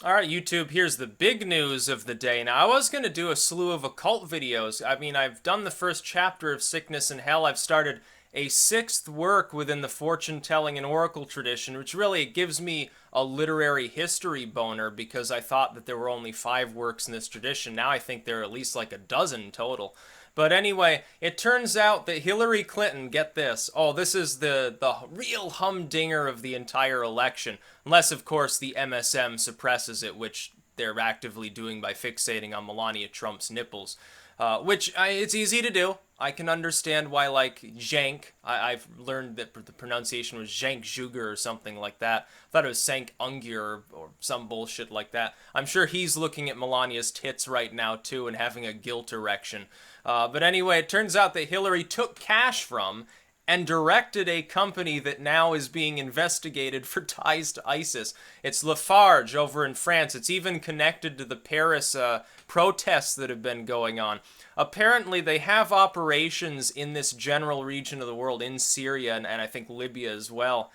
Alright, YouTube, here's the big news of the day. Now, I was going to do a slew of occult videos. I mean, I've done the first chapter of Sickness and Hell. I've started a sixth work within the fortune-telling and oracle tradition, which really gives me a literary history boner because I thought that there were only 5 works in this tradition. Now I think there are at least like a dozen total. But anyway, it turns out that Hillary Clinton, get this, oh, this is the real humdinger of the entire election. Unless, of course, the MSM suppresses it, which they're actively doing by fixating on Melania Trump's nipples. Which it's easy to do. I can understand why, like, Zhank, I've learned that the pronunciation was Zhank Zhuger or something like that. I thought it was Sank Ungir or some bullshit like that. I'm sure he's looking at Melania's tits right now, too, and having a guilt erection. But anyway, it turns out that Hillary took cash from and directed a company that now is being investigated for ties to ISIS. It's Lafarge over in France. It's even connected to the Paris protests that have been going on. Apparently, they have operations in this general region of the world, in Syria and I think Libya as well.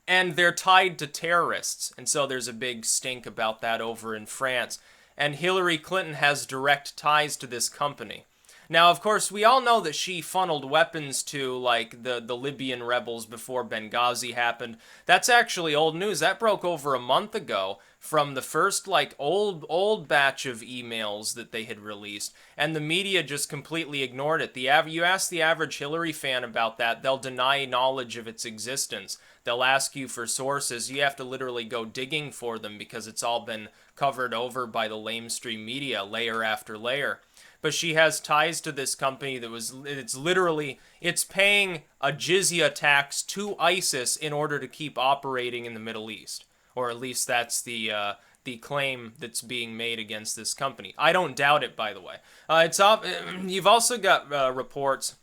And they're tied to terrorists. And so there's a big stink about that over in France. And Hillary Clinton has direct ties to this company. Now, of course, we all know that she funneled weapons to, like, the Libyan rebels before Benghazi happened. That's actually old news. That broke over a month ago from the first, like, old batch of emails that they had released. And the media just completely ignored it. You ask the average Hillary fan about that, they'll deny knowledge of its existence. They'll ask you for sources. You have to literally go digging for them because it's all been covered over by the Lamestream Media, layer after layer. But she has ties to this company it's paying a jizya tax to ISIS in order to keep operating in the Middle East. Or at least that's the claim that's being made against this company. I don't doubt it, by the way. You've also got reports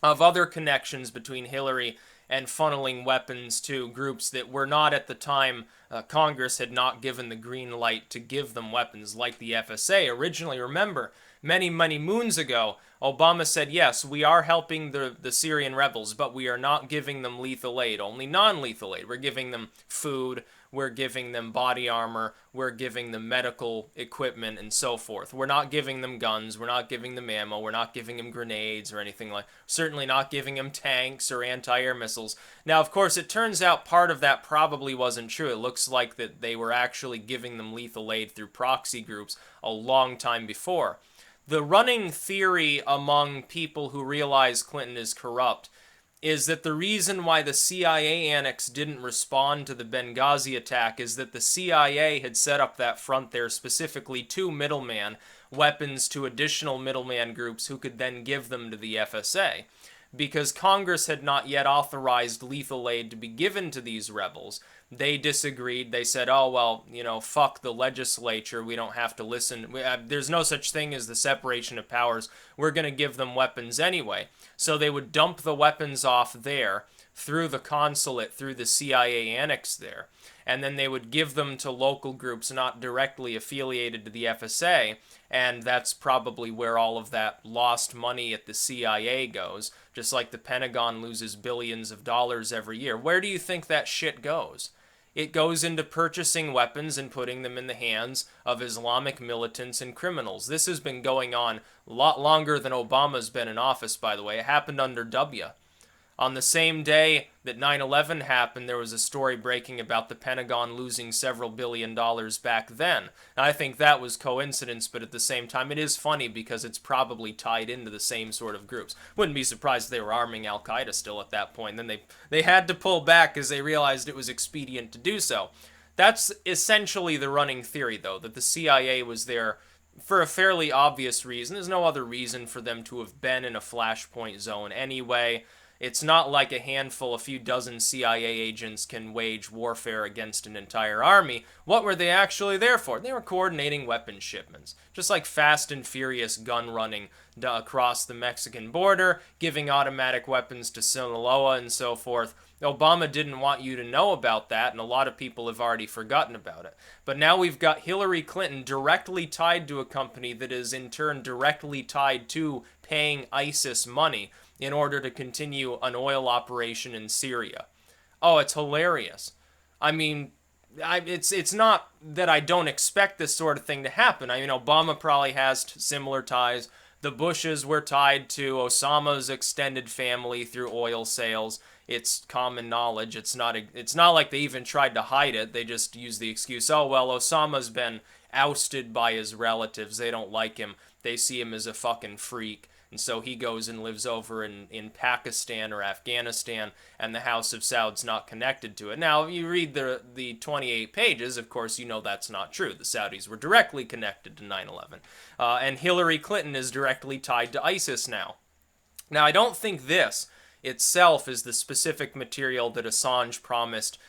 of other connections between Hillary and funneling weapons to groups that were not at the time. Congress had not given the green light to give them weapons, like the FSA. Originally, remember, many moons ago, Obama said, yes, we are helping the Syrian rebels, but we are not giving them lethal aid, only non-lethal aid. We're giving them food, we're giving them body armor, we're giving them medical equipment, and so forth. We're not giving them guns, we're not giving them ammo, we're not giving them grenades or anything like, certainly not giving them tanks or anti-air missiles. Now, of course, it turns out part of that probably wasn't true. It looks like that they were actually giving them lethal aid through proxy groups a long time before. The running theory among people who realize Clinton is corrupt is that the reason why the CIA annex didn't respond to the Benghazi attack is that the CIA had set up that front there specifically to middleman weapons to additional middleman groups who could then give them to the FSA. Because Congress had not yet authorized lethal aid to be given to these rebels, they disagreed. They said, oh, well, fuck the legislature. We don't have to listen. There's no such thing as the separation of powers. We're going to give them weapons anyway. So they would dump the weapons off there through the consulate, through the CIA annex there. And then they would give them to local groups not directly affiliated to the FSA. And that's probably where all of that lost money at the CIA goes. Just like the Pentagon loses billions of dollars every year. Where do you think that shit goes? It goes into purchasing weapons and putting them in the hands of Islamic militants and criminals. This has been going on a lot longer than Obama's been in office, by the way. It happened under W. On the same day that 9/11 happened, there was a story breaking about the Pentagon losing several billion dollars back then. And I think that was coincidence, but at the same time, it is funny because it's probably tied into the same sort of groups. Wouldn't be surprised if they were arming Al-Qaeda still at that point. Then they had to pull back because they realized it was expedient to do so. That's essentially the running theory, though, that the CIA was there for a fairly obvious reason. There's no other reason for them to have been in a flashpoint zone anyway. It's not like a few dozen CIA agents can wage warfare against an entire army. What were they actually there for? They were coordinating weapons shipments. Just like fast and furious gun running across the Mexican border, giving automatic weapons to Sinaloa and so forth. Obama didn't want you to know about that, and a lot of people have already forgotten about it. But now we've got Hillary Clinton directly tied to a company that is in turn directly tied to paying ISIS money in order to continue an oil operation in Syria. Oh, it's hilarious. I mean, it's not that I don't expect this sort of thing to happen. I mean, Obama probably has similar ties. The Bushes were tied to Osama's extended family through oil sales. It's common knowledge. It's not like they even tried to hide it. They just used the excuse, oh, well, Osama's been ousted by his relatives. They don't like him. They see him as a fucking freak. And so he goes and lives over in Pakistan or Afghanistan, and the House of Saud's not connected to it. Now, if you read the 28 pages, of course, you know that's not true. The Saudis were directly connected to 9/11. And Hillary Clinton is directly tied to ISIS now. Now, I don't think this itself is the specific material that Assange promised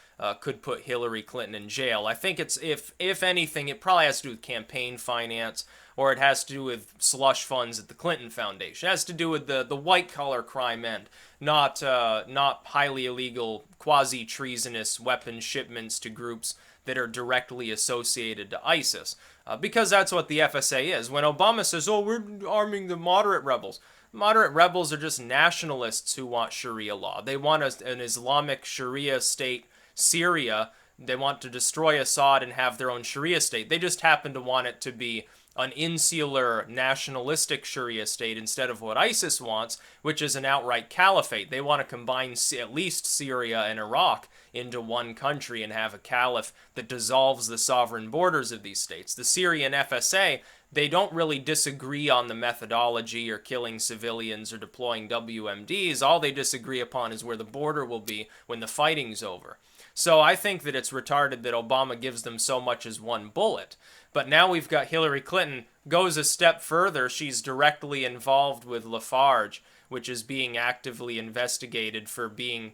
could put Hillary Clinton in jail. I think it's, if anything, it probably has to do with campaign finance, or it has to do with slush funds at the Clinton Foundation. It has to do with the white-collar crime end, not highly illegal, quasi-treasonous weapon shipments to groups that are directly associated to ISIS. Because that's what the FSA is. When Obama says, oh, we're arming the moderate rebels, moderate rebels are just nationalists who want Sharia law. They want an Islamic Sharia state, Syria. They want to destroy Assad and have their own Sharia state. They just happen to want it to be an insular nationalistic Sharia state instead of what ISIS wants, which is an outright caliphate. They want to combine at least Syria and Iraq into one country and have a caliph that dissolves the sovereign borders of these states. The Syrian FSA, they don't really disagree on the methodology or killing civilians or deploying WMDs. All they disagree upon is where the border will be when the fighting's over. So I think that it's retarded that Obama gives them so much as one bullet. But now we've got Hillary Clinton goes a step further. She's directly involved with Lafarge, which is being actively investigated for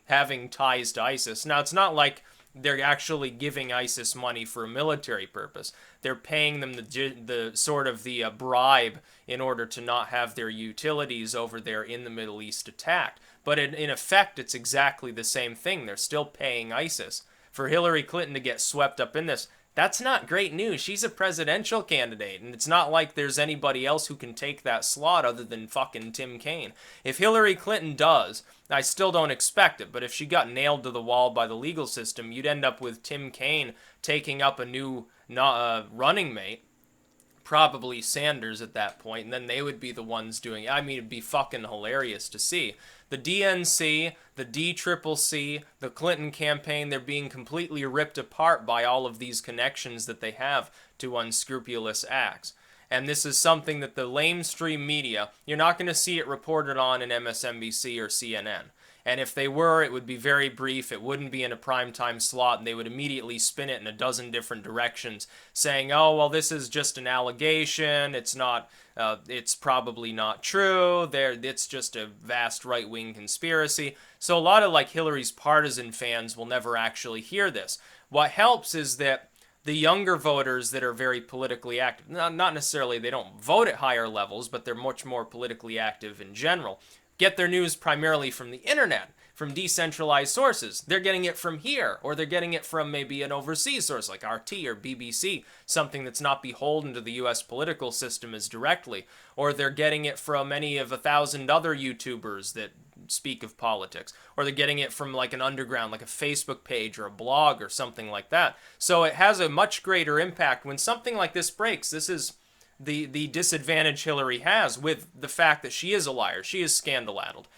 having ties to ISIS. Now, it's not like they're actually giving ISIS money for a military purpose. They're paying them the bribe in order to not have their utilities over there in the Middle East attacked. But in effect, it's exactly the same thing. They're still paying ISIS. For Hillary Clinton to get swept up in this, that's not great news. She's a presidential candidate, and it's not like there's anybody else who can take that slot other than fucking Tim Kaine. If Hillary Clinton does, I still don't expect it, but if she got nailed to the wall by the legal system, you'd end up with Tim Kaine taking up a new running mate, probably Sanders at that point, and then they would be the ones doing it. I mean, it'd be fucking hilarious to see. The DNC, the DCCC, the Clinton campaign, they're being completely ripped apart by all of these connections that they have to unscrupulous acts. And this is something that the Lamestream Media, you're not going to see it reported on in MSNBC or CNN. And if they were, it would be very brief. It wouldn't be in a primetime slot, and they would immediately spin it in a dozen different directions, saying, oh, well, this is just an allegation. It's not, it's probably not true. It's just a vast right-wing conspiracy. So a lot of, like, Hillary's partisan fans will never actually hear this. What helps is that the younger voters that are very politically active, not necessarily they don't vote at higher levels, but they're much more politically active in general, get their news primarily from the internet, from decentralized sources. They're getting it from here, or they're getting it from maybe an overseas source like RT or BBC, something that's not beholden to the US political system as directly, or they're getting it from any of 1,000 other YouTubers that speak of politics, or they're getting it from like an underground, like a Facebook page or a blog or something like that. So it has a much greater impact when something like this breaks. This is the disadvantage Hillary has with the fact that she is a liar. She is scandal-addled.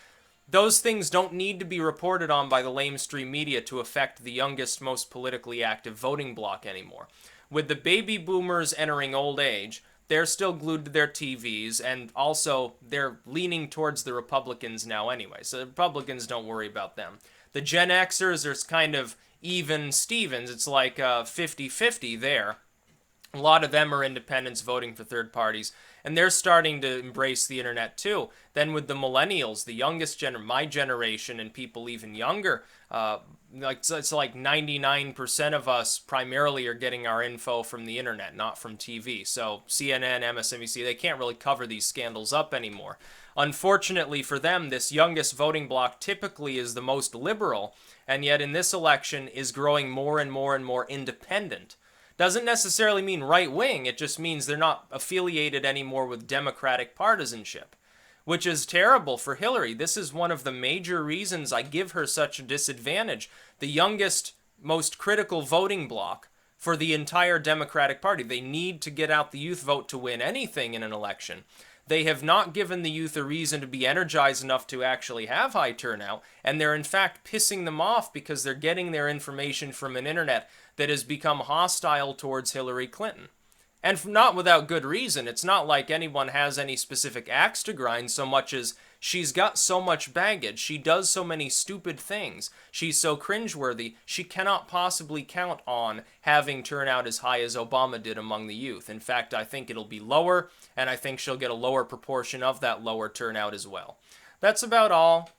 Those things don't need to be reported on by the Lamestream Media to affect the youngest, most politically active voting bloc anymore. With the baby boomers entering old age, they're still glued to their TVs, and also they're leaning towards the Republicans now anyway, so the Republicans don't worry about them. The Gen Xers are kind of even Stevens. It's like 50-50 there. A lot of them are independents voting for third parties, and they're starting to embrace the internet too. Then with the millennials, the youngest my generation and people even younger, it's like 99% of us primarily are getting our info from the internet, not from TV. So CNN, MSNBC, they can't really cover these scandals up anymore. Unfortunately for them, this youngest voting bloc typically is the most liberal, and yet in this election is growing more and more and more independent. Doesn't necessarily mean right-wing, it just means they're not affiliated anymore with Democratic partisanship, which is terrible for Hillary. This is one of the major reasons I give her such a disadvantage. The youngest most critical voting bloc for the entire Democratic Party. They need to get out the youth vote to win anything in an election. They have not given the youth a reason to be energized enough to actually have high turnout, and they're in fact pissing them off because they're getting their information from an internet that has become hostile towards Hillary Clinton. And not without good reason. It's not like anyone has any specific axe to grind so much as she's got so much baggage. She does so many stupid things. She's so cringeworthy. She cannot possibly count on having turnout as high as Obama did among the youth. In fact, I think it'll be lower, and I think she'll get a lower proportion of that lower turnout as well. That's about all.